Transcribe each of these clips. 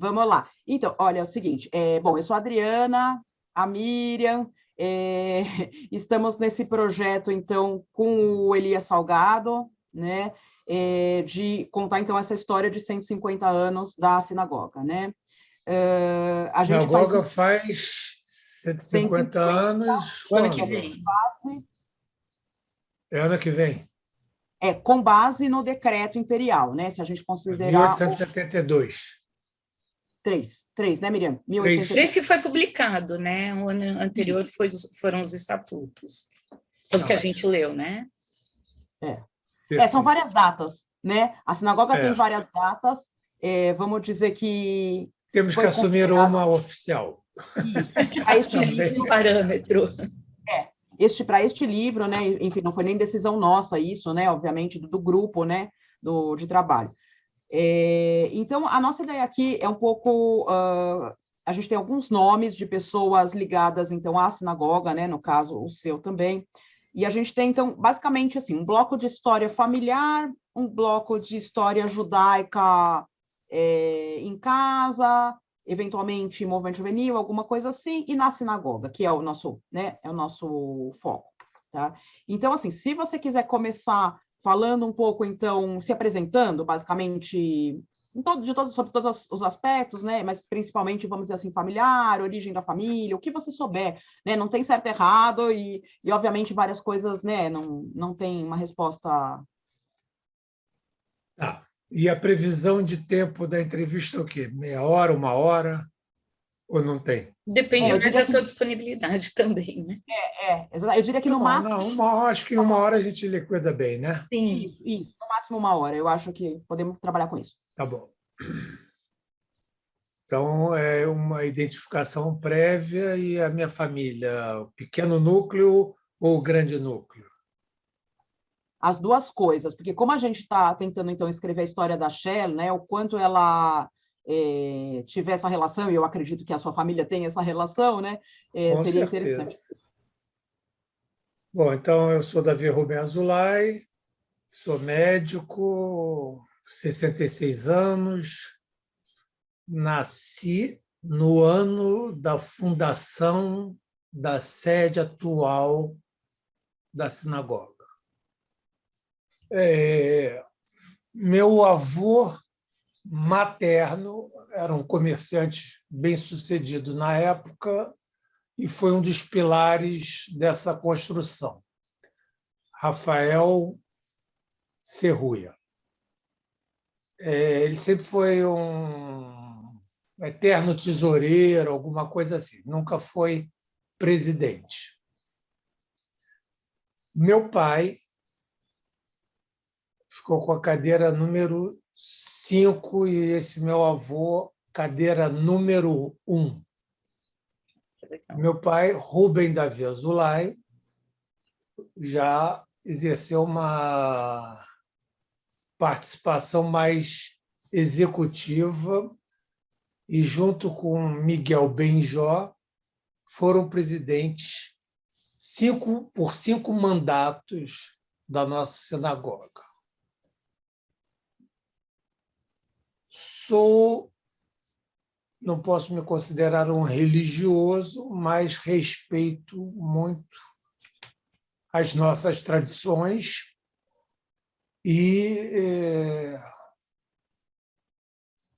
Vamos lá. Então, olha, é o seguinte, bom, eu sou a Adriana, a Miriam, estamos nesse projeto, então, com o Elias Salgado, né, de contar, então, essa história de 150 anos da sinagoga, né? A sinagoga faz 150 anos, o ano que quando? vem. É ano que vem. Com base no decreto imperial, né? Se a gente considerar... 1872. Três, né, Miriam? 1803 que foi publicado, né? O ano anterior foram os estatutos. Pelo que a gente leu, né? São várias datas, né? A sinagoga tem várias datas. Vamos dizer que... Temos que assumir uma oficial. Para este livro... Um parâmetro. Para este livro, né? Enfim, não foi nem decisão nossa isso, né? Obviamente, do grupo, né? De trabalho. Então, a nossa ideia aqui é um pouco... a gente tem alguns nomes de pessoas ligadas, então, à sinagoga, né? No caso, o seu também. E a gente tem, então, basicamente, assim, um bloco de história familiar, um bloco de história judaica em casa, eventualmente movimento juvenil, alguma coisa assim, e na sinagoga, que é o nosso, né? É o nosso foco, tá? Então, assim, se você quiser começar falando um pouco, então, se apresentando, basicamente, sobre todos os aspectos, né? Mas principalmente, vamos dizer assim, familiar, origem da família, o que você souber, né? Não tem certo e errado, e obviamente, várias coisas, né? Não tem uma resposta. Tá. E a previsão de tempo da entrevista é o quê? Meia hora, uma hora? Ou não tem? Depende mais da tua disponibilidade também, né? Eu diria que no máximo... acho que em uma hora a gente liquida bem, né? Sim. Isso, no máximo uma hora. Eu acho que podemos trabalhar com isso. Tá bom. Então, é uma identificação prévia e a minha família, o pequeno núcleo ou o grande núcleo? As duas coisas, porque como a gente está tentando, então, escrever a história da Shell, né, o quanto ela tiver essa relação, e eu acredito que a sua família tem essa relação, né, Com seria certeza. interessante. Bom, então eu sou Davi Rubem Azulay, sou médico, 66 anos, nasci no ano da fundação da sede atual da sinagoga. Meu avô materno era um comerciante bem-sucedido na época e foi um dos pilares dessa construção, Rafael Serruia. Ele sempre foi um eterno tesoureiro, alguma coisa assim, nunca foi presidente. Meu pai ficou com a cadeira número 5 e esse meu avô, cadeira número 1. Meu pai, Rubem Davi Azulay, já exerceu uma participação mais executiva e, junto com Miguel Benjó, foram presidentes por 5 mandatos da nossa sinagoga. Não posso me considerar um religioso, mas respeito muito as nossas tradições e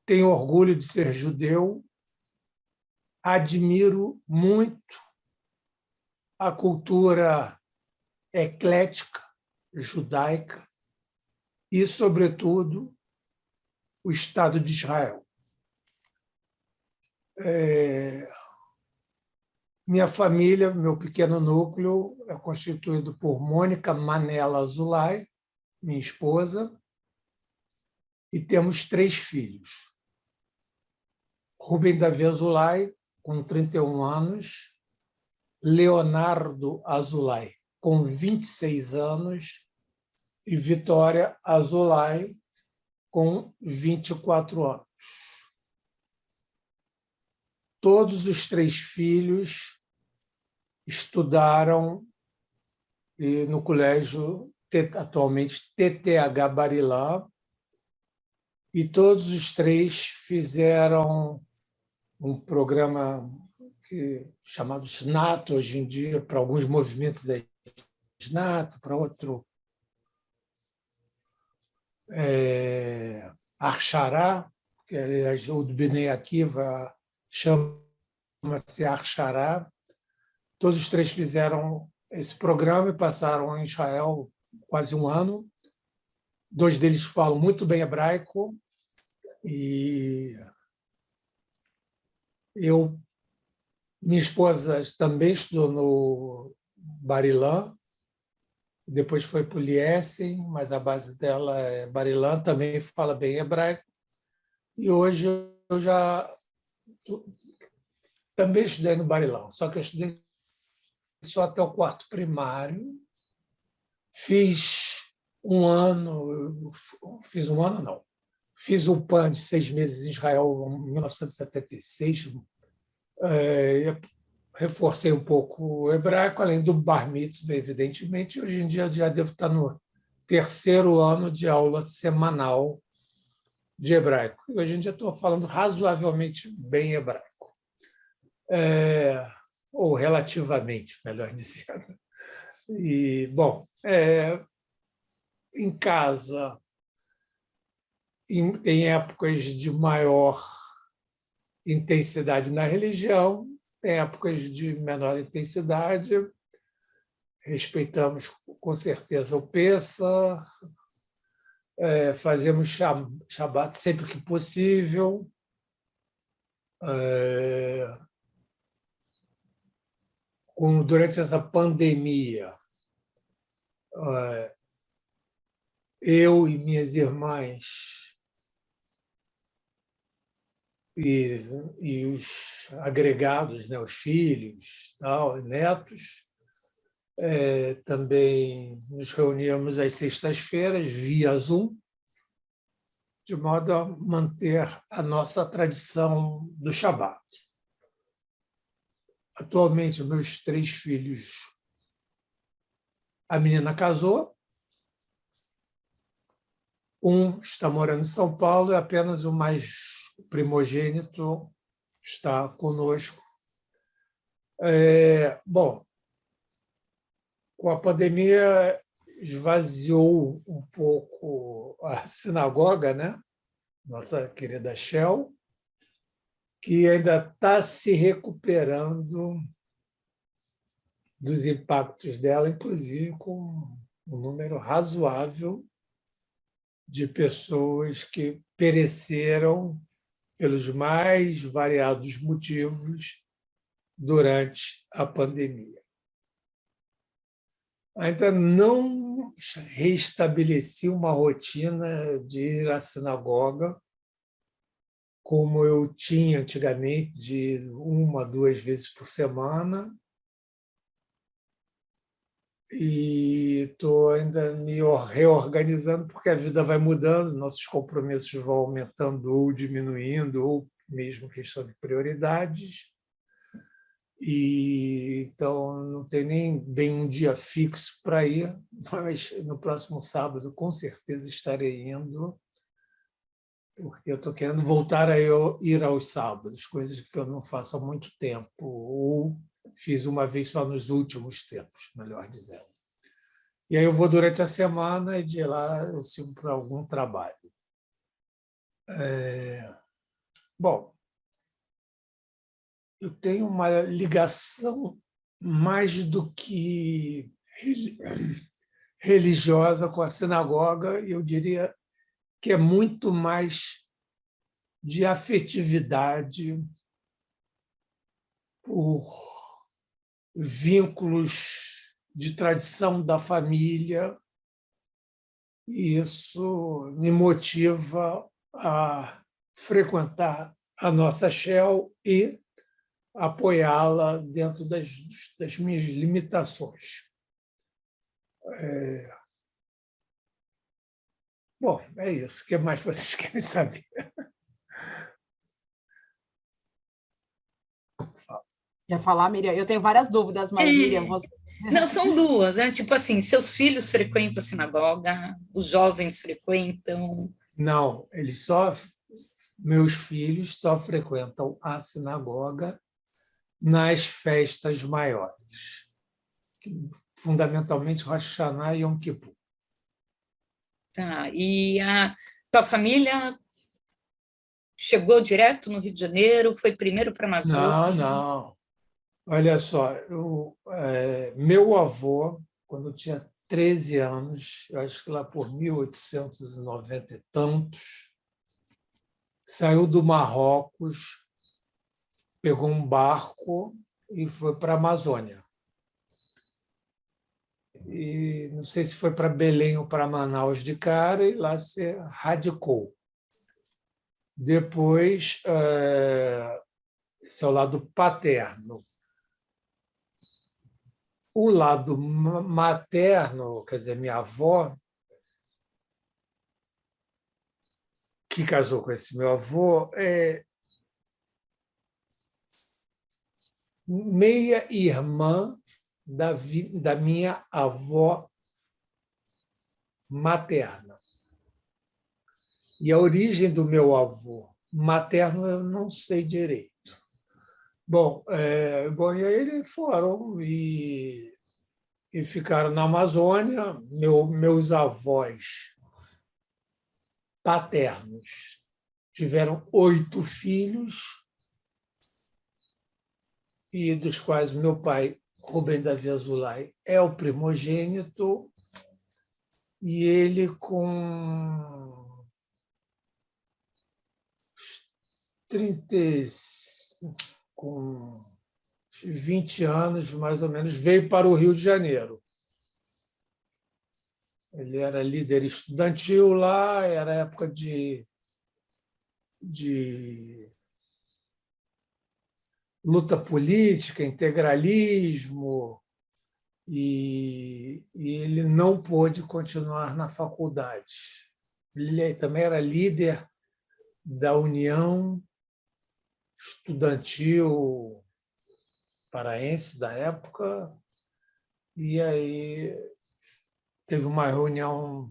tenho orgulho de ser judeu, admiro muito a cultura eclética judaica e, sobretudo, o Estado de Israel. Minha família, meu pequeno núcleo, é constituído por Mônica Manella Azulay, minha esposa, e temos 3 filhos. Rubem Davi Azulay, com 31 anos, Leonardo Azulay, com 26 anos, e Vitória Azulay, com 24 anos. Todos os 3 filhos estudaram no colégio, atualmente TTH Barilá, e todos os três fizeram um programa chamado SNAT, hoje em dia, para alguns movimentos é SNAT, para outro Archará, que aliás, o do Bnei Akiva chama-se Archará. Todos os três fizeram esse programa e passaram em Israel quase um ano. 2 deles falam muito bem hebraico e minha esposa também estudou no Bar Ilan, depois foi para o Liesen, mas a base dela é Bar Ilan, também fala bem hebraico. E hoje eu também estudei no Bar Ilan, só que eu estudei só até o 4º primário. Fiz um ano não. Fiz o PAN de 6 meses em Israel em 1976. Reforcei um pouco o hebraico, além do Bar Mitzvah, evidentemente. Hoje em dia eu já devo estar no 3º ano de aula semanal de hebraico. E hoje em dia estou falando razoavelmente bem hebraico. Ou relativamente, melhor dizendo. E, bom, em casa, em épocas de maior intensidade na religião, tem épocas de menor intensidade. Respeitamos, com certeza, o Pêssar, fazemos Shabat sempre que possível. Durante essa pandemia, eu e minhas irmãs e os agregados, né, os filhos, netos, também nos reuníamos às sextas-feiras via Zoom, de modo a manter a nossa tradição do Shabat. Atualmente, meus 3 filhos, a menina casou, um está morando em São Paulo e apenas o mais primogênito está conosco. Bom, com a pandemia esvaziou um pouco a sinagoga, né? Nossa querida Shell, que ainda está se recuperando dos impactos dela, inclusive com um número razoável de pessoas que pereceram pelos mais variados motivos durante a pandemia. Ainda não restabeleci uma rotina de ir à sinagoga como eu tinha antigamente, de 1 a 2 vezes por semana. E estou ainda me reorganizando, porque a vida vai mudando, nossos compromissos vão aumentando ou diminuindo, ou mesmo questão de prioridades. E então não tem nem bem um dia fixo para ir, mas no próximo sábado com certeza estarei indo, porque eu estou querendo voltar a ir aos sábados, coisas que eu não faço há muito tempo, ou fiz uma vez só nos últimos tempos, melhor dizendo. E aí eu vou durante a semana e de lá eu sigo para algum trabalho. Bom, eu tenho uma ligação mais do que religiosa com a sinagoga, e eu diria que é muito mais de afetividade por vínculos de tradição da família, e isso me motiva a frequentar a nossa Shell e apoiá-la dentro das minhas limitações. Bom, é isso. O que mais vocês querem saber? Quer falar, Miriam? Eu tenho várias dúvidas, mas, Miriam, você... Não, são duas, né? Tipo assim, seus filhos frequentam a sinagoga, os jovens frequentam, Não, meus filhos só frequentam a sinagoga nas festas maiores, fundamentalmente Rosh Hashanah e Yom Kippur. Tá. E a tua família chegou direto no Rio de Janeiro, foi primeiro para a Amazônia? Não. Olha só, meu avô, quando tinha 13 anos, eu acho que lá por 1890 e tantos, saiu do Marrocos, pegou um barco e foi para a Amazônia. E não sei se foi para Belém ou para Manaus de cara, e lá se radicou. Depois, esse é o lado paterno. O lado materno, quer dizer, minha avó, que casou com esse meu avô, é meia-irmã da minha avó materna. E a origem do meu avô materno eu não sei direito. Bom, e aí eles foram e ficaram na Amazônia. Meus avós paternos tiveram 8 filhos, e dos quais meu pai, Rubem Davi Azulay, é o primogênito, e ele com 30, com 20 anos, mais ou menos, veio para o Rio de Janeiro. Ele era líder estudantil lá, era época de luta política, integralismo, e ele não pôde continuar na faculdade. Ele também era líder da União Estudantil Paraense da época, e aí teve uma reunião,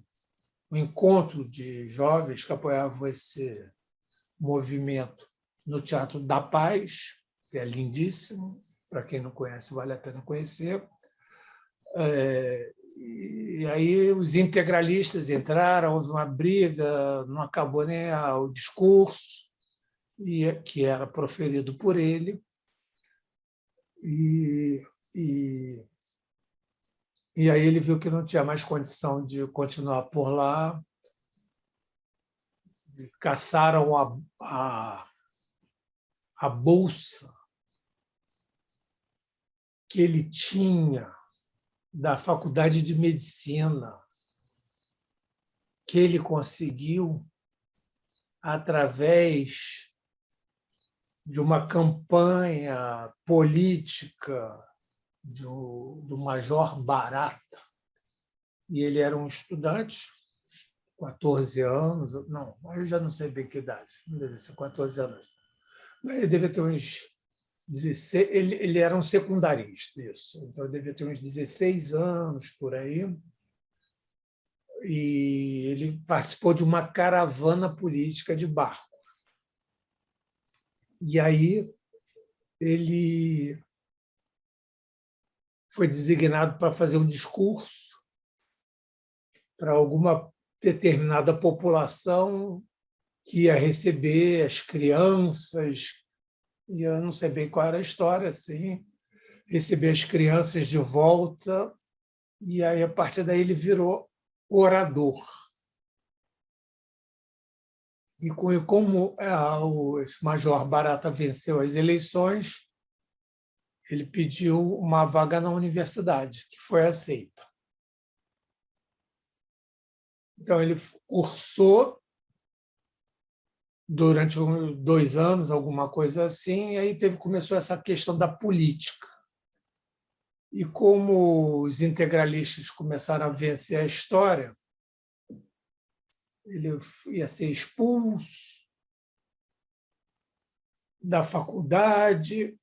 um encontro de jovens que apoiavam esse movimento no Teatro da Paz, que é lindíssimo, para quem não conhece, vale a pena conhecer. E aí os integralistas entraram, houve uma briga, não acabou nem o discurso, que era proferido por ele, e aí ele viu que não tinha mais condição de continuar por lá, caçaram a bolsa que ele tinha da Faculdade de Medicina, que ele conseguiu através de uma campanha política do Major Barata. E ele era um estudante, 14 anos, não, eu já não sei bem que idade, não deve ser 14 anos, mas ele devia ter uns 16, ele era um secundarista, isso, então ele devia ter uns 16 anos por aí, e ele participou de uma caravana política de barco. E aí ele foi designado para fazer um discurso para alguma determinada população que ia receber as crianças, e eu não sei bem qual era a história, assim, receber as crianças de volta, e aí, a partir daí, ele virou orador. E como esse Major Barata venceu as eleições, ele pediu uma vaga na universidade, que foi aceita. Então, ele cursou durante 2 anos, alguma coisa assim, e aí começou essa questão da política. E como os integralistas começaram a vencer a história, ele ia ser expulso da faculdade,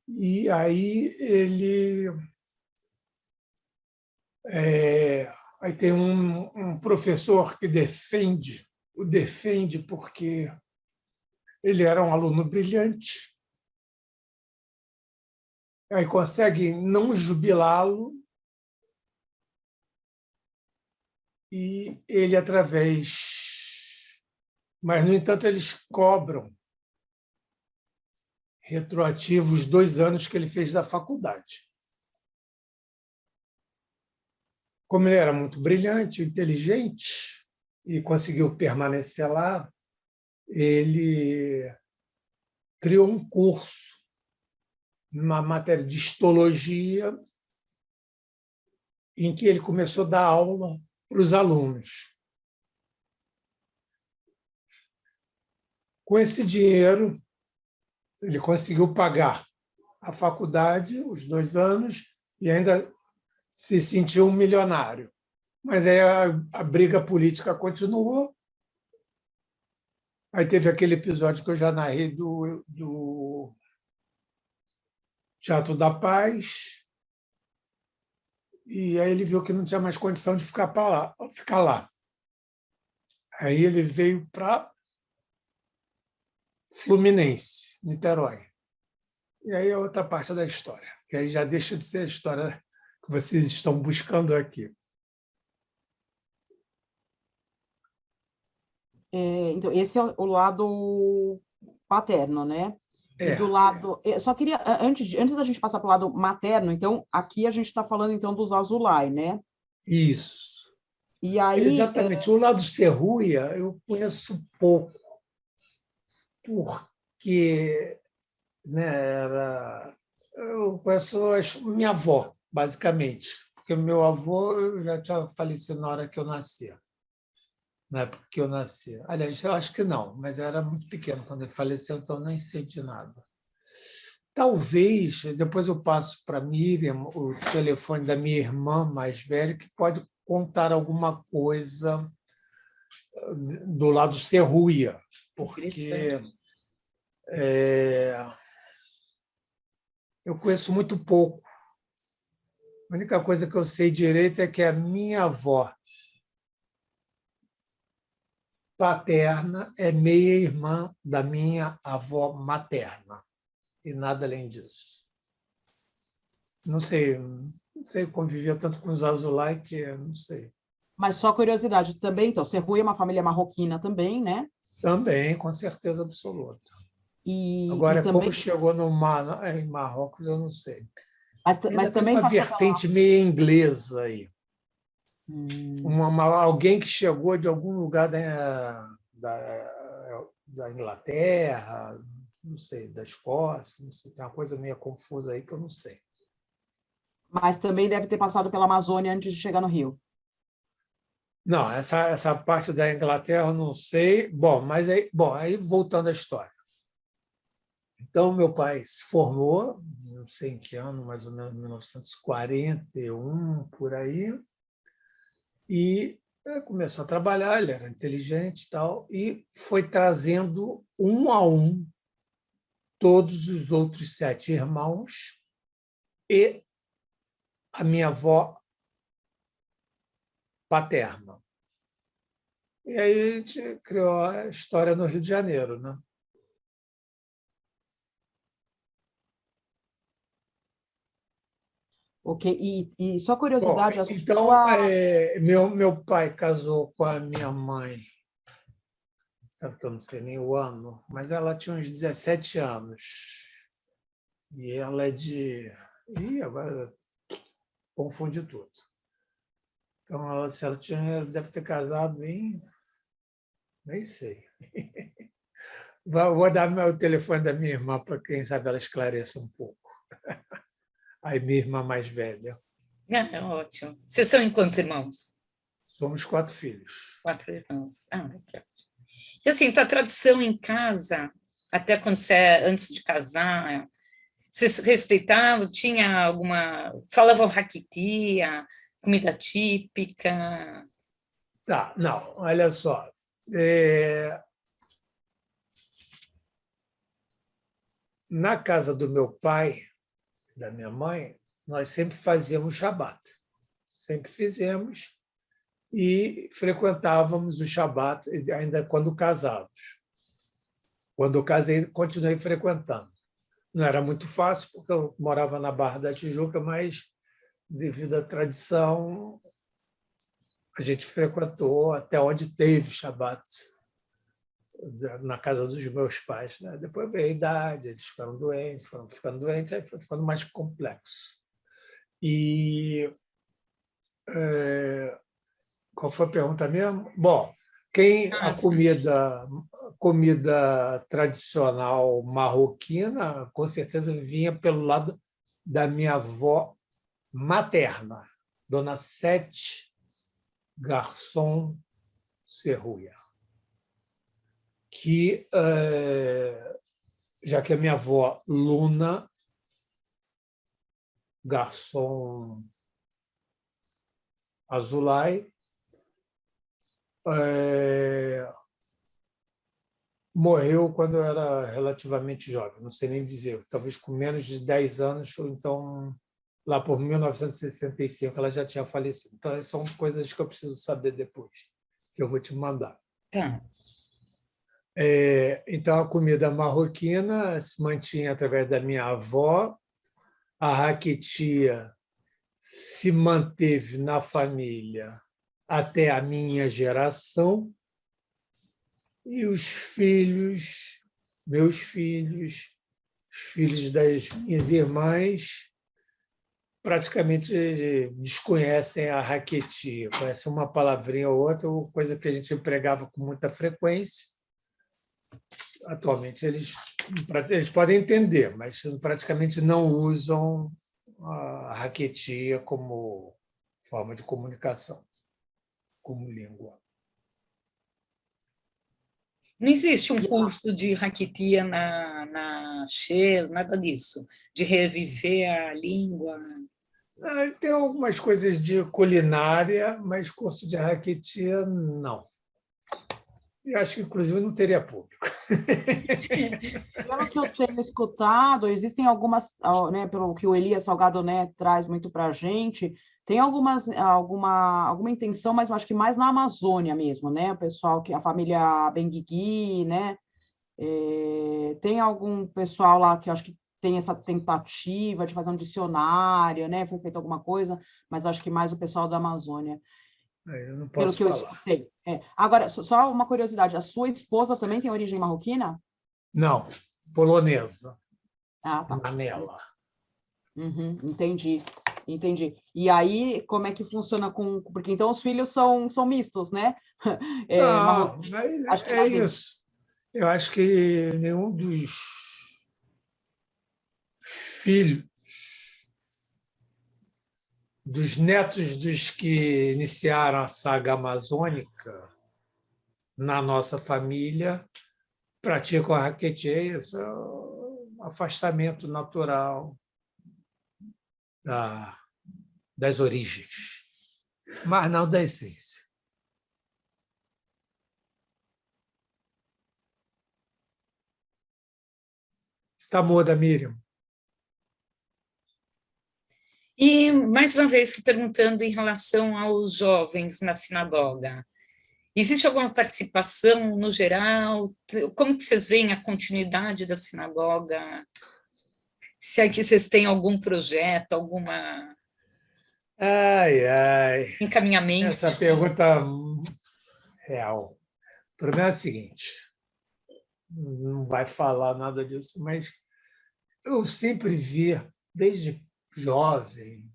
e aí ele Aí tem um professor que o defende porque ele era um aluno brilhante, aí consegue não jubilá-lo, e ele, Mas, no entanto, eles cobram retroativo os 2 anos que ele fez da faculdade. Como ele era muito brilhante, inteligente, e conseguiu permanecer lá, ele criou um curso, uma matéria de histologia, em que ele começou a dar aula para os alunos. Com esse dinheiro, ele conseguiu pagar a faculdade, os 2 anos, e ainda se sentiu um milionário. Mas aí a briga política continuou. Aí teve aquele episódio que eu já narrei do Teatro da Paz, e aí ele viu que não tinha mais condição de ficar lá. Aí ele veio para Fluminense, Niterói. E aí é outra parte da história, que aí já deixa de ser a história que vocês estão buscando aqui. Então, esse é o lado paterno, né? E do lado... Eu só queria, antes da gente passar para o lado materno, então, aqui a gente está falando, então, dos Azulay, né? Isso. E aí... Exatamente. O lado Serruia eu conheço pouco, porque, né, eu conheço minha avó, basicamente, porque meu avô já tinha falecido na hora que eu nasci. Na época que eu nasci. Aliás, eu acho que não, mas eu era muito pequeno quando ele faleceu, então nem sei de nada. Talvez, depois eu passo para a Miriam o telefone da minha irmã mais velha, que pode contar alguma coisa do lado Serruia, porque eu conheço muito pouco. A única coisa que eu sei direito é que a minha avó paterna é meia-irmã da minha avó materna, e nada além disso. Não sei conviver tanto com os Azulay que não sei. Mas só curiosidade também, então, Serruia é uma família marroquina também, né? Também, com certeza absoluta. E Agora, como também... chegou em Marrocos, eu não sei. Mas Ainda tem também uma passou pela... vertente meio inglesa aí. Alguém que chegou de algum lugar da Inglaterra, não sei, da Escócia, não sei, tem uma coisa meio confusa aí que eu não sei. Mas também deve ter passado pela Amazônia antes de chegar no Rio. Não, essa parte da Inglaterra eu não sei. Bom, aí voltando à história. Então, meu pai se formou, não sei em que ano, mais ou menos 1941, por aí, e começou a trabalhar, ele era inteligente e tal, e foi trazendo um a um todos os outros 7 irmãos e a minha avó paterna. E aí a gente criou a história no Rio de Janeiro, né? Ok, e só Bom, curiosidade, a então, sua... meu pai casou com a minha mãe, sabe que eu não sei nem o ano, mas ela tinha uns 17 anos. E ela é de... Ih, agora confunde tudo. Então, ela deve ter casado em... Nem sei. Vou dar o telefone da minha irmã para quem sabe ela esclareça um pouco. A minha irmã mais velha. É ótimo. Vocês são em quantos irmãos? Somos 4 filhos. 4 irmãos. Ah, que ótimo. E assim, tua tradição em casa, até quando antes de casar, vocês respeitavam? Tinha alguma... Falavam raquitia, comida típica? Tá, não, olha só. Na casa do meu pai, da minha mãe, nós sempre fazíamos Shabat. Sempre fizemos. e frequentávamos o Shabat ainda quando casados. Quando eu casei, continuei frequentando. Não era muito fácil, porque eu morava na Barra da Tijuca, mas, devido à tradição, a gente frequentou até onde teve Shabat, na casa dos meus pais. Né? Depois veio a idade, eles foram ficando doentes, aí foi ficando mais complexo. E qual foi a pergunta mesmo? Bom, a comida tradicional marroquina, com certeza vinha pelo lado da minha avó materna, Dona Sete Garçom Serruia, que, já que a minha avó Luna Garçom Azulay morreu quando eu era relativamente jovem, não sei nem dizer, talvez com menos de 10 anos, ou então lá por 1965 ela já tinha falecido. Então, são coisas que eu preciso saber depois, que eu vou te mandar. Tá. Então, a comida marroquina se mantinha através da minha avó, a raquetia se manteve na família até a minha geração, e os filhos, meus filhos, os filhos das minhas irmãs, praticamente desconhecem a raquetia, conhecem uma palavrinha ou outra, coisa que a gente empregava com muita frequência. Atualmente, eles podem entender, mas praticamente não usam a raquetia como forma de comunicação, como língua. Não existe um curso de raquetia na Xer, nada disso, de reviver a língua? Tem algumas coisas de culinária, mas curso de raquetia, não. Eu acho que, inclusive, não teria público. Pelo que eu tenho escutado, existem algumas, né, pelo que o Elias Salgado, né, traz muito para a gente, tem alguma intenção, mas eu acho que mais na Amazônia mesmo, né? O pessoal, a família Benguigui, né? Tem algum pessoal lá que eu acho que tem essa tentativa de fazer um dicionário, né? Foi feita alguma coisa, mas acho que mais o pessoal da Amazônia. Eu não Pelo posso que eu falar. escutei. Agora, só uma curiosidade, a sua esposa também tem origem marroquina? Não, polonesa, Ah, tá. Manela. Uhum, entendi. E aí, como é que funciona com... Porque então os filhos são mistos, né? Não, Marroquino, mas acho que é mais... isso. Eu acho que nenhum dos filhos, dos netos dos que iniciaram a saga amazônica na nossa família, praticam a raquetia. Isso é um afastamento natural das origens, mas não da essência. Está muda, Miriam? E, mais uma vez, perguntando em relação aos jovens na sinagoga, existe alguma participação no geral? Como que vocês veem a continuidade da sinagoga? Se é que vocês têm algum projeto, alguma encaminhamento? Essa pergunta real. O problema é o seguinte, não vai falar nada disso, mas eu sempre vi, desde jovem,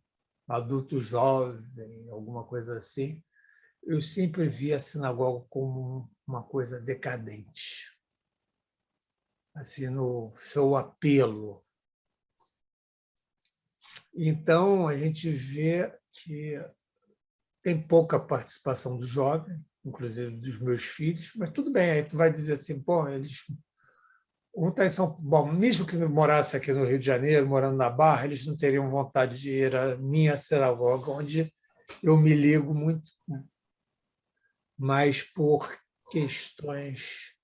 adulto jovem, alguma coisa assim, eu sempre vi a sinagoga como uma coisa decadente, assim, no seu apelo. Então, a gente vê que tem pouca participação do jovem, inclusive dos meus filhos, mas tudo bem, aí tu vai dizer assim, pô, eles... Um tá em São... Bom, mesmo que morasse aqui no Rio de Janeiro, morando na Barra, eles não teriam vontade de ir à minha sinagoga, onde eu me ligo muito mais por questões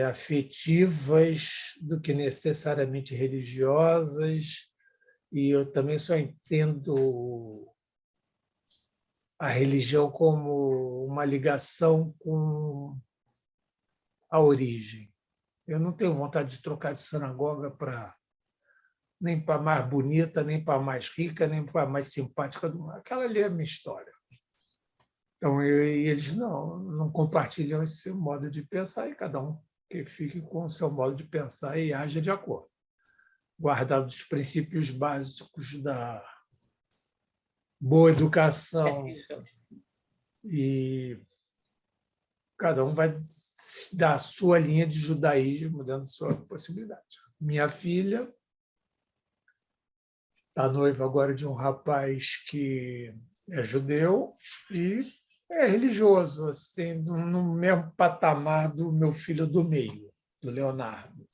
afetivas do que necessariamente religiosas, e eu também só entendo a religião como uma ligação com a origem. Eu não tenho vontade de trocar de sinagoga nem para mais bonita, nem para mais rica, nem para mais simpática do mundo. Aquela ali é a minha história. Então, eles não compartilham esse modo de pensar, e cada um que fique com o seu modo de pensar e haja de acordo, guardado os princípios básicos da boa educação, e cada um vai dar a sua linha de judaísmo dentro da sua possibilidade. Minha filha está noiva agora de um rapaz que é judeu e é religioso, assim, no mesmo patamar do meu filho do meio, do Leonardo.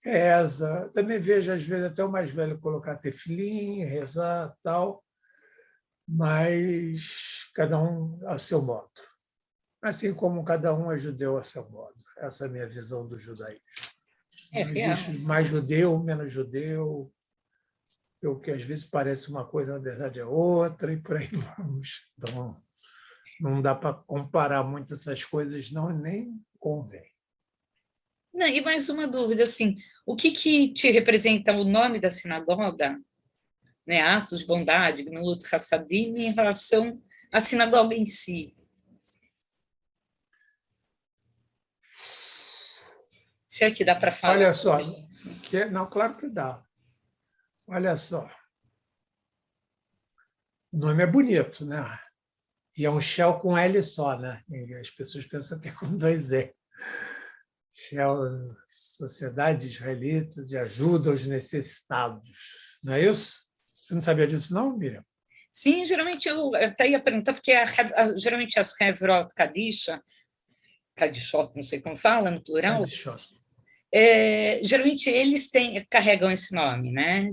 Reza, também vejo, às vezes, até o mais velho colocar tefilim, rezar, tal, mas cada um a seu modo. Assim como cada um é judeu a seu modo. Essa é a minha visão do judaísmo. É Não real. existe mais judeu, menos judeu, o que às vezes parece uma coisa, na verdade é outra, e por aí vamos. Então, não dá para comparar muito essas coisas, não, nem convém. Não, e mais uma dúvida, assim, o que te representa o nome da sinagoga, né, atos de bondade, Gemilut Hassadim, em relação à sinagoga em si? Se é que dá para falar. Olha só, não, claro que dá. Olha só, o nome é bonito, né? E é um Shell com L só, né? As pessoas pensam que é com 2 E. Shell, Sociedade Israelita de Ajuda aos Necessitados. Não é isso? Você não sabia disso, não, Miriam? Sim, geralmente eu até ia perguntar, porque geralmente as Hevrot Kadishot, não sei como fala, no plural, geralmente eles carregam esse nome, né?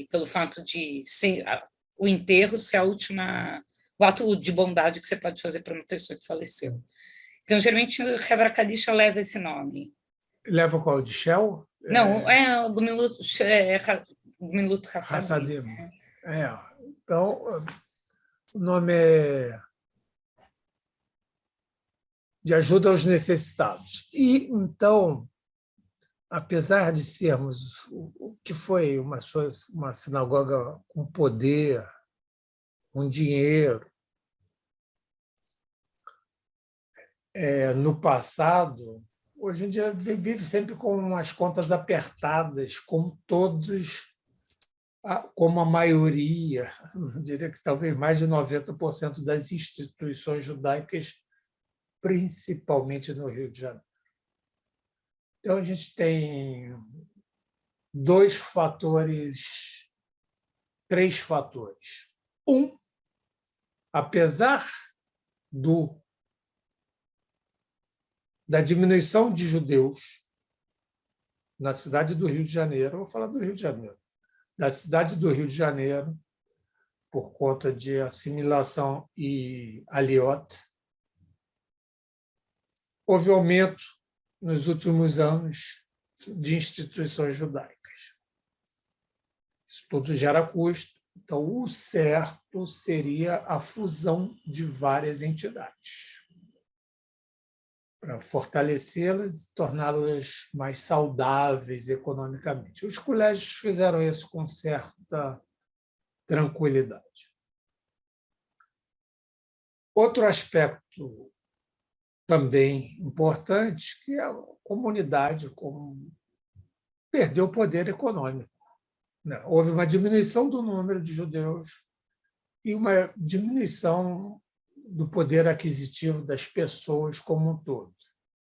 Pelo fato de o enterro ser o ato de bondade que você pode fazer para uma pessoa que faleceu. Então, geralmente, o Hebra Kadisha leva esse nome. Leva qual? De Shell? Não, é o Gemilut Hassadim. Então, o nome é de ajuda aos necessitados. E, então, apesar de sermos o que foi uma sinagoga com poder, com dinheiro, no passado, hoje em dia vive sempre com as contas apertadas, como todos, como a maioria, eu diria que talvez mais de 90% das instituições judaicas, principalmente no Rio de Janeiro. Então, a gente tem três fatores. Apesar da diminuição de judeus na cidade do Rio de Janeiro, vou falar do Rio de Janeiro, da cidade do Rio de Janeiro, por conta de assimilação e aliot, houve aumento nos últimos anos de instituições judaicas. Isso tudo gera custo, então o certo seria a fusão de várias entidades para fortalecê-las e torná-las mais saudáveis economicamente. Os colégios fizeram isso com certa tranquilidade. Outro aspecto também importante, que a comunidade perdeu o poder econômico. Houve uma diminuição do número de judeus e uma diminuição do poder aquisitivo das pessoas como um todo.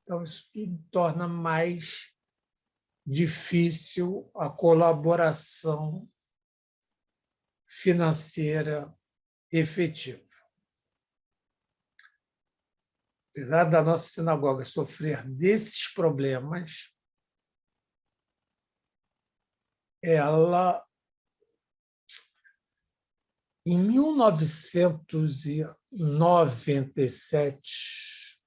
Então, isso torna mais difícil a colaboração financeira efetiva. Apesar da nossa sinagoga sofrer desses problemas, ela, em 1997,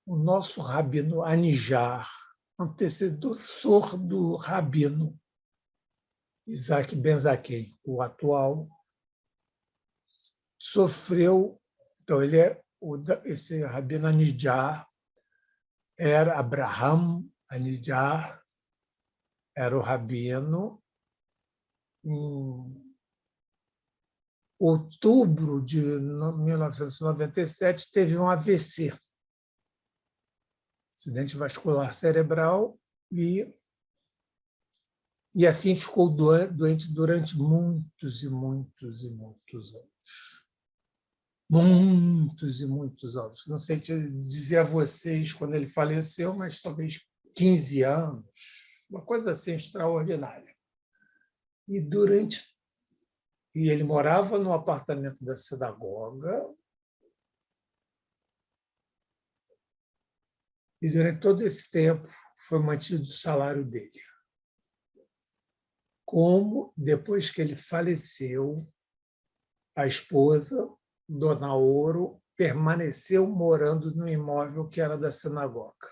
o nosso rabino Anijar, antecessor do rabino Isaac Ben Zaquem, o atual, sofreu... Então, esse Rabino Anidjar era Abraham Anidjar, era o rabino. Em outubro de 1997, teve um AVC, acidente vascular cerebral, e assim ficou doente durante muitos e muitos e muitos anos. Muitos e muitos anos. Não sei te dizer a vocês quando ele faleceu, mas talvez 15 anos, uma coisa assim extraordinária. E ele morava no apartamento da sinagoga, e durante todo esse tempo foi mantido o salário dele. Como, depois que ele faleceu, a esposa, Dona Ouro, permaneceu morando no imóvel que era da sinagoga.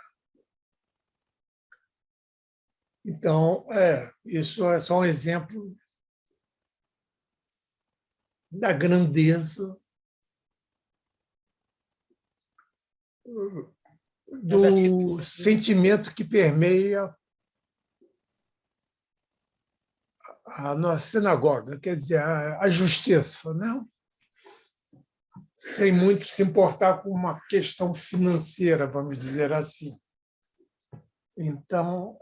Então, isso é só um exemplo da grandeza do sentimento que permeia a nossa sinagoga, quer dizer, a justiça, né? Sem muito se importar com uma questão financeira, vamos dizer assim. Então,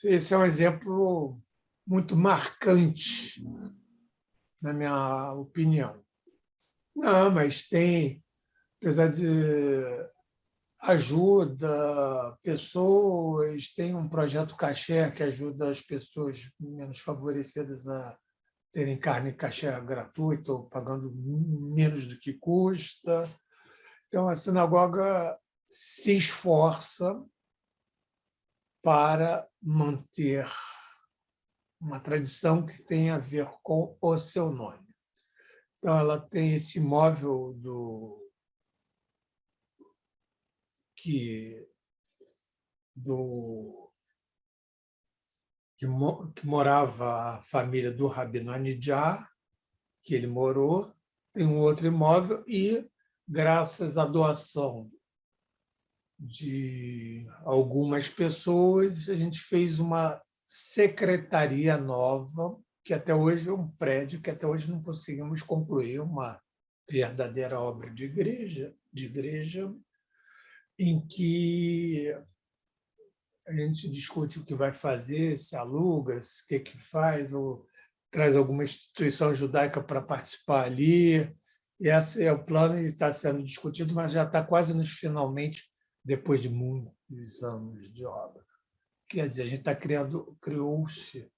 esse é um exemplo muito marcante, na minha opinião. Não, mas tem, apesar de ajuda pessoas, tem um projeto Kasher que ajuda as pessoas menos favorecidas a terem carne kasher gratuita ou pagando menos do que custa. Então, a sinagoga se esforça para manter uma tradição que tem a ver com o seu nome. Então, ela tem esse móvel que morava a família do Rabino Anidjar, que ele morou, tem um outro imóvel e, graças à doação de algumas pessoas, a gente fez uma secretaria nova, que até hoje é um prédio que até hoje não conseguimos concluir, uma verdadeira obra de igreja, em que a gente discute o que vai fazer, se aluga, o que faz, ou traz alguma instituição judaica para participar ali. E esse é o plano e está sendo discutido, mas já está quase nos finalmente, depois de muitos anos de obra. Quer dizer, a gente criou-se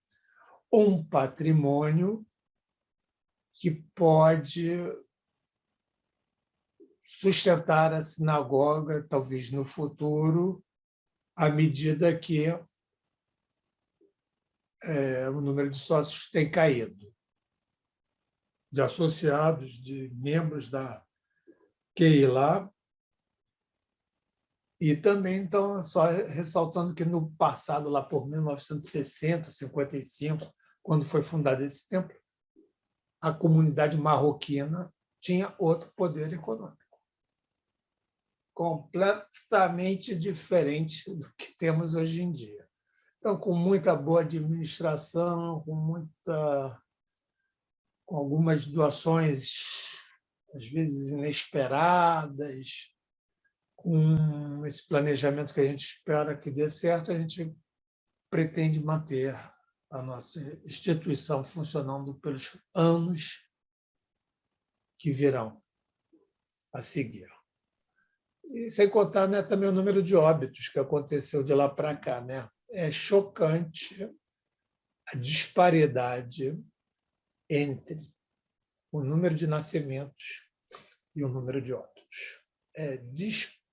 um patrimônio que pode sustentar a sinagoga, talvez no futuro, à medida que o número de sócios tem caído, de associados, de membros da Keilah. E também, então, só ressaltando que no passado, lá por 1960, 55, quando foi fundado esse templo, a comunidade marroquina tinha outro poder econômico, completamente diferente do que temos hoje em dia. Então, com muita boa administração, com algumas doações, às vezes inesperadas, com esse planejamento que a gente espera que dê certo, a gente pretende manter a nossa instituição funcionando pelos anos que virão a seguir. E sem contar, né, também o número de óbitos que aconteceu de lá para cá, né? É chocante a disparidade entre o número de nascimentos e o número de óbitos. É discrepante.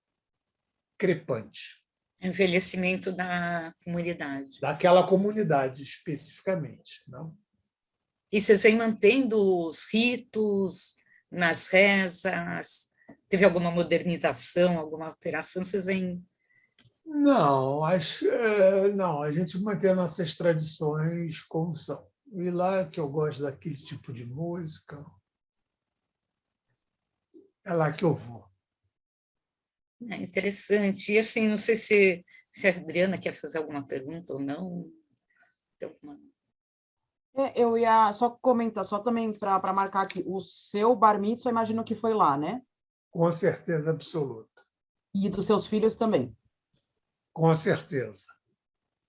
Envelhecimento da comunidade. Daquela comunidade, especificamente. Não? E vocês vêm mantendo os ritos nas rezas? Teve alguma modernização, alguma alteração? Vocês vêm... Não, não, a gente mantém nossas tradições como são. E lá que eu gosto daquele tipo de música, é lá que eu vou. É interessante. E assim, não sei se a Adriana quer fazer alguma pergunta ou não. Tem alguma... Eu ia só comentar, só também para marcar aqui, o seu bar mitzvah, eu imagino que foi lá, né? Com certeza absoluta. E dos seus filhos também. Com certeza.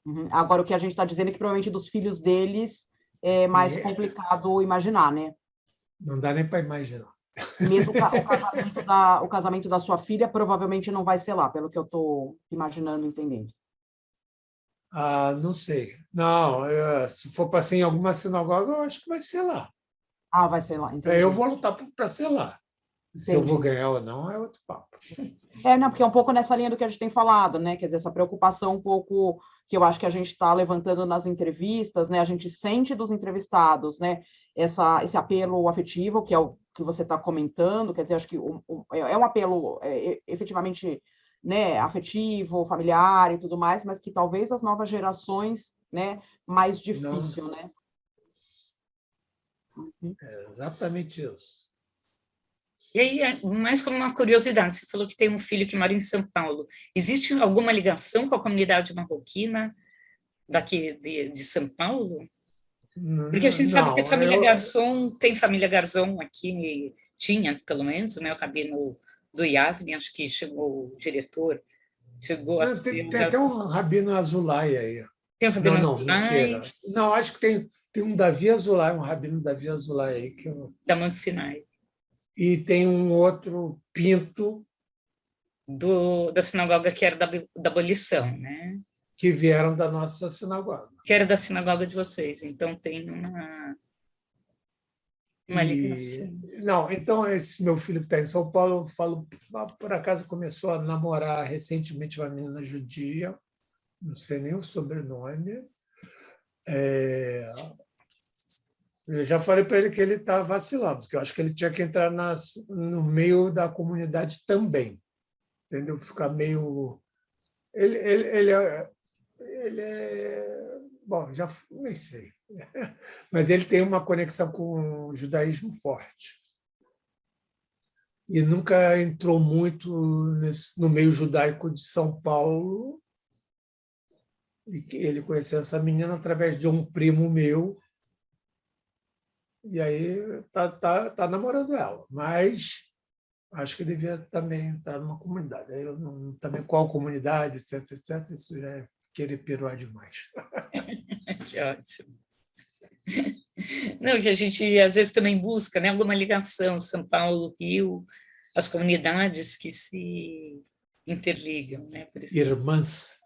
Uhum. Agora, o que a gente está dizendo é que provavelmente dos filhos deles é mais complicado imaginar, né? Não dá nem para imaginar. Mesmo o casamento da sua filha provavelmente não vai ser lá, pelo que eu estou imaginando, entendendo. Ah, não sei. Não, se for para ser em alguma sinagoga, eu acho que vai ser lá. Ah, vai ser lá, entendi. Eu vou lutar para ser lá. Se eu vou ganhar ou não, é outro papo. Não, porque é um pouco nessa linha do que a gente tem falado, né? Quer dizer, essa preocupação um pouco que eu acho que a gente está levantando nas entrevistas, né? A gente sente dos entrevistados, né? Esse apelo afetivo, que é o que você está comentando, quer dizer, acho que é um apelo efetivamente, né, afetivo, familiar e tudo mais, mas que talvez as novas gerações, né, mais difícil, né? É exatamente isso. E aí, mais como uma curiosidade, você falou que tem um filho que mora em São Paulo. Existe alguma ligação com a comunidade marroquina daqui de São Paulo? Porque a gente sabe que a Não, família Garzon tem família Garzon aqui, tinha, pelo menos, né? O rabino do Yavne, acho que chegou o diretor, chegou a ser... tem até um Rabino Azulay aí. Tem o rabino Não, Azulay, mentira. Não, acho que tem um Davi Azulay, um Rabino Davi Azulay aí. da Monte Sinai, E tem um outro Pinto da sinagoga que era da abolição, né? que vieram da nossa sinagoga. Que era da sinagoga de vocês, então tem uma ligação. Não, então esse meu filho que está em São Paulo, eu falo, por acaso começou a namorar recentemente uma menina judia, não sei nem o sobrenome. Eu já falei para ele que ele está vacilando, porque eu acho que ele tinha que entrar no meio da comunidade também, entendeu? Ficar meio... Ele é... Bom, já nem sei. Mas ele tem uma conexão com o judaísmo forte. E nunca entrou muito no meio judaico de São Paulo. E ele conheceu essa menina através de um primo meu. E aí tá namorando ela. Mas acho que devia também entrar numa comunidade. Aí eu não, também qual comunidade, etc, etc. Isso já é querer piruar demais. Que ótimo. Não, que a gente às vezes também busca, né, alguma ligação, São Paulo, Rio, as comunidades que se interligam, né? Por isso. Irmãs.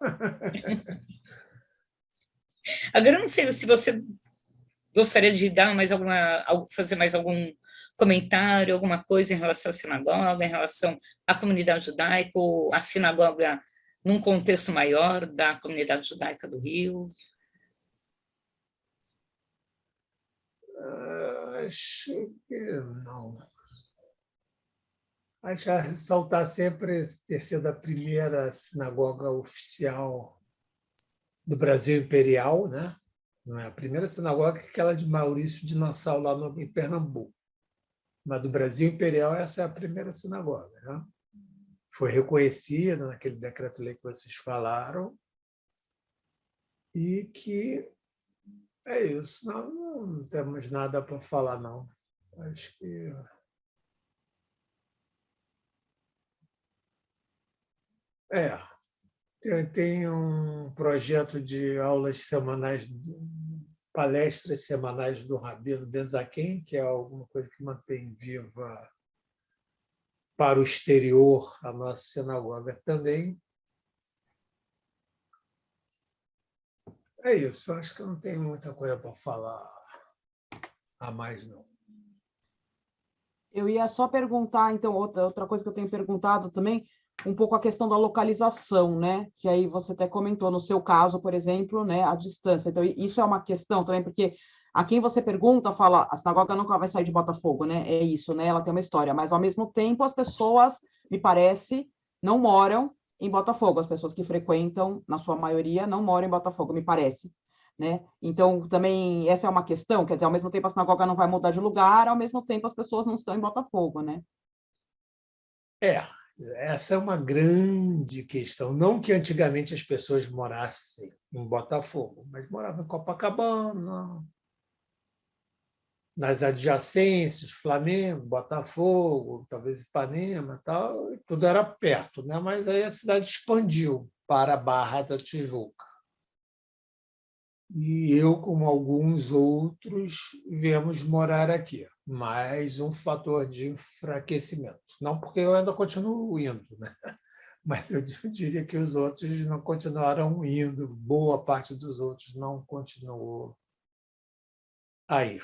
Agora, eu não sei se você gostaria de dar fazer mais algum comentário, alguma coisa em relação à sinagoga, em relação à comunidade judaica, ou à sinagoga num contexto maior da comunidade judaica do Rio. Acho que não. Acho que ressaltar sempre ter sido a primeira sinagoga oficial do Brasil Imperial, né? Não é a primeira sinagoga que aquela de Maurício de Nassau, lá em Pernambuco. Mas do Brasil Imperial, essa é a primeira sinagoga. Né? Foi reconhecida naquele decreto-lei que vocês falaram. E que é isso. Não temos nada para falar, não. Acho que... Tem um projeto de aulas semanais, palestras semanais do Rabino Benzaquim, que é alguma coisa que mantém viva para o exterior a nossa sinagoga também. É isso, acho que não tem muita coisa para falar a mais, não. Eu ia só perguntar, então, outra coisa que eu tenho perguntado também, um pouco a questão da localização, né? Que aí você até comentou, no seu caso, por exemplo, né, a distância. Então, isso é uma questão também, porque a quem você pergunta, fala, a sinagoga nunca vai sair de Botafogo, né? É isso, né? Ela tem uma história, mas, ao mesmo tempo, as pessoas, me parece, não moram em Botafogo. As pessoas que frequentam, na sua maioria, não moram em Botafogo, me parece. né? Então, também, essa é uma questão, quer dizer, ao mesmo tempo a sinagoga não vai mudar de lugar, ao mesmo tempo as pessoas não estão em Botafogo, né? Essa é uma grande questão. Não que antigamente as pessoas morassem em Botafogo, mas moravam em Copacabana, nas adjacências, Flamengo, Botafogo, talvez Ipanema, tal, tudo era perto, né? Mas aí a cidade expandiu para a Barra da Tijuca. E eu, como alguns outros, viemos morar aqui. Mais um fator de enfraquecimento. Não porque eu ainda continuo indo, né? Mas eu diria que os outros não continuaram indo, boa parte dos outros não continuou a ir.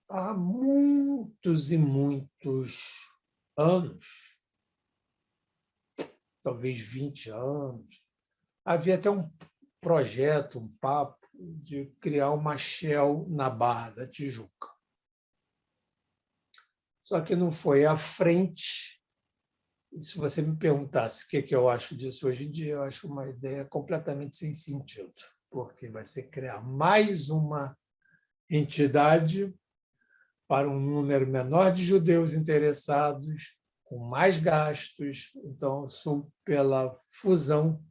Há muitos e muitos anos, talvez 20 anos, havia até um projeto, um papo, de criar uma Shell na Barra da Tijuca. Só que não foi à frente. E se você me perguntasse o que eu acho disso hoje em dia, eu acho uma ideia completamente sem sentido, porque vai ser criar mais uma entidade para um número menor de judeus interessados, com mais gastos. Então, sou pela fusão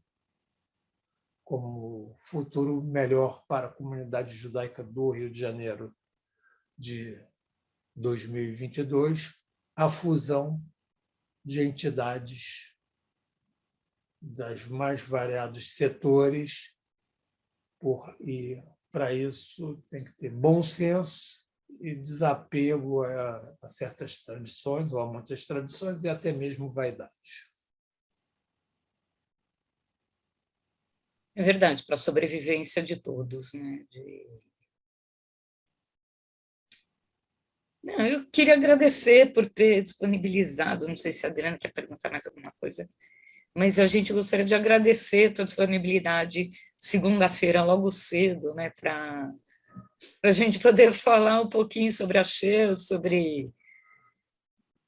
como futuro melhor para a comunidade judaica do Rio de Janeiro de 2022, a fusão de entidades das mais variados setores, e para isso tem que ter bom senso e desapego a certas tradições, ou a muitas tradições, e até mesmo vaidade. É verdade, para a sobrevivência de todos, né? Não, eu queria agradecer por ter disponibilizado, não sei se a Adriana quer perguntar mais alguma coisa, mas a gente gostaria de agradecer a tua disponibilidade segunda-feira, logo cedo, né, para a gente poder falar um pouquinho sobre a Shell, sobre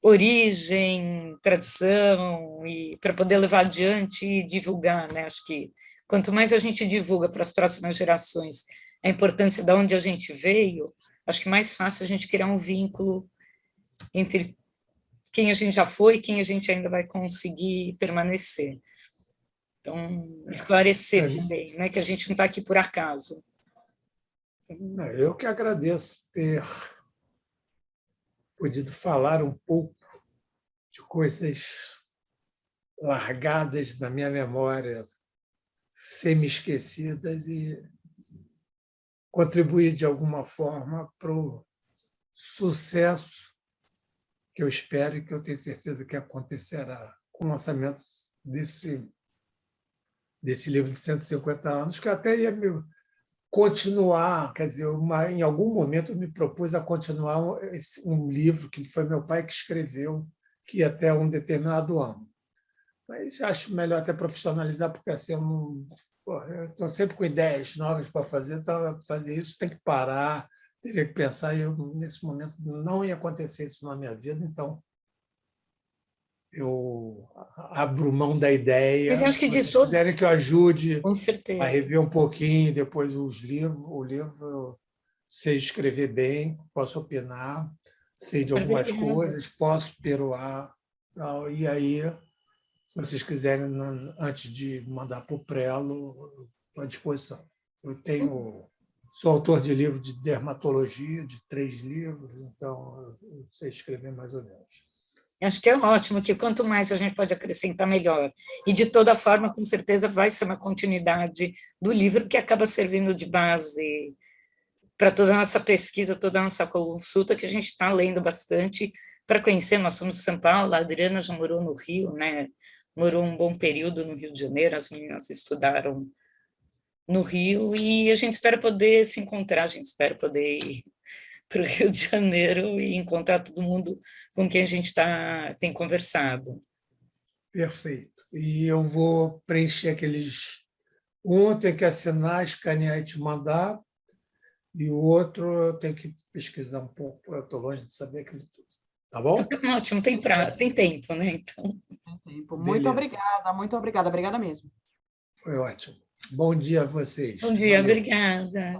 origem, tradição, e para poder levar adiante e divulgar, né? Acho que quanto mais a gente divulga para as próximas gerações a importância de onde a gente veio, acho que mais fácil a gente criar um vínculo entre quem a gente já foi e quem a gente ainda vai conseguir permanecer. Então, esclarecer também, né, que a gente não está aqui por acaso. Eu que agradeço ter podido falar um pouco de coisas largadas na minha memória, semi-esquecidas, e contribuir de alguma forma para o sucesso que eu espero e que eu tenho certeza que acontecerá com o lançamento desse livro de 150 anos, que até ia continuar, quer dizer, em algum momento eu me propus a continuar um livro que foi meu pai que escreveu, que ia até um determinado ano. Mas acho melhor até profissionalizar, porque assim, eu estou sempre com ideias novas para fazer, então fazer isso tem que parar, teria que pensar, e nesse momento não ia acontecer isso na minha vida, então eu abro mão da ideia. Mas eu acho que Se de vocês todo, quiserem que eu ajude com a certeza. rever um pouquinho depois o livro eu sei escrever bem, posso opinar, sei de algumas coisas, posso peroar, e aí, se vocês quiserem, antes de mandar para o Prelo, estou à disposição. Sou autor de livro de dermatologia, de 3 livros, então eu sei escrever mais ou menos. Acho que é ótimo, que quanto mais a gente pode acrescentar, melhor. E, de toda forma, com certeza, vai ser uma continuidade do livro, que acaba servindo de base para toda a nossa pesquisa, toda a nossa consulta, que a gente está lendo bastante para conhecer. Nós somos de São Paulo, a Adriana já morou no Rio, né? Morou um bom período no Rio de Janeiro, as meninas estudaram no Rio, e a gente espera poder se encontrar, a gente espera poder ir para o Rio de Janeiro e encontrar todo mundo com quem a gente tem conversado. Perfeito. E eu vou preencher aqueles... Um tem que assinar, escanear e te mandar, e o outro eu tenho que pesquisar um pouco, eu estou longe de saber aquilo tudo. Tá bom? Ótimo, tem tempo, né? Então, Muito Beleza. obrigada mesmo. Foi ótimo. Bom dia a vocês. Bom dia, Valeu. obrigada.